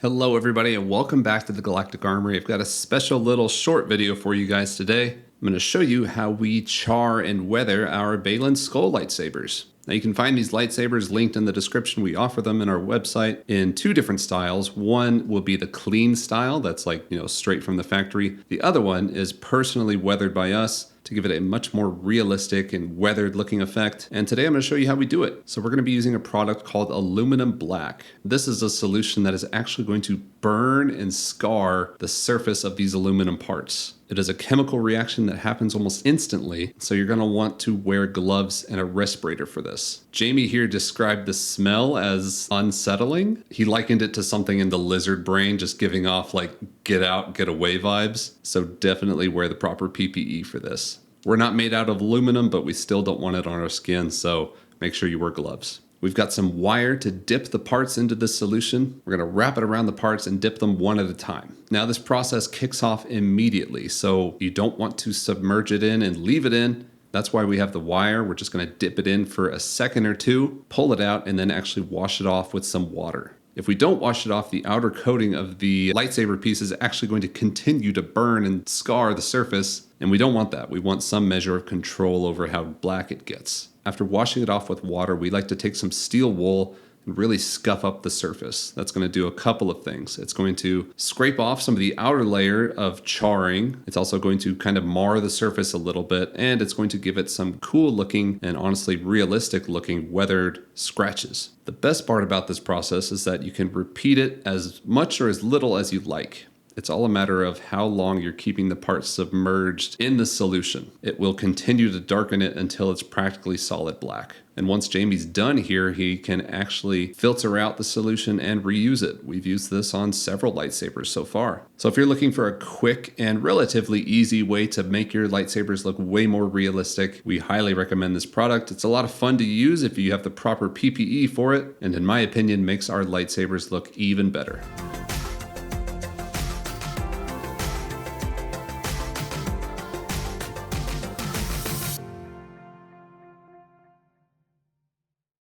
Hello everybody and welcome back to the Galactic Armory. I've got a special little short video for you guys today. I'm going to show you how we char and weather our Baylan Skoll lightsabers. Now you can find these lightsabers linked in the description. We offer them in our website in two different styles. One will be the clean style, that's like, straight from the factory. The other one is personally weathered by us to give it a much more realistic and weathered looking effect. And today I'm going to show you how we do it. So we're going to be using a product called aluminum black. This is a solution that is actually going to burn and scar the surface of these aluminum parts. It is a chemical reaction that happens almost instantly, so you're going to want to wear gloves and a respirator for this. Jamie here described the smell as unsettling. He likened it to something in the lizard brain, just giving off like get out, get away vibes. So definitely wear the proper PPE for this. We're not made out of aluminum, but we still don't want it on our skin, so make sure you wear gloves. We've got some wire to dip the parts into this solution. We're going to wrap it around the parts and dip them one at a time. Now this process kicks off immediately, so you don't want to submerge it in and leave it in. That's why we have the wire. We're just going to dip it in for a second or two, pull it out, and then actually wash it off with some water. If we don't wash it off, the outer coating of the lightsaber piece is actually going to continue to burn and scar the surface, and we don't want that. We want some measure of control over how black it gets. After washing it off with water, we like to take some steel wool and really scuff up the surface. That's going to do a couple of things. It's going to scrape off some of the outer layer of charring. It's also going to kind of mar the surface a little bit, and it's going to give it some cool looking and honestly realistic looking weathered scratches. The best part about this process is that you can repeat it as much or as little as you like. It's all a matter of how long you're keeping the part submerged in the solution. It will continue to darken it until it's practically solid black. And once Jamie's done here, he can actually filter out the solution and reuse it. We've used this on several lightsabers so far. So if you're looking for a quick and relatively easy way to make your lightsabers look way more realistic, we highly recommend this product. It's a lot of fun to use if you have the proper PPE for it, and in my opinion, makes our lightsabers look even better.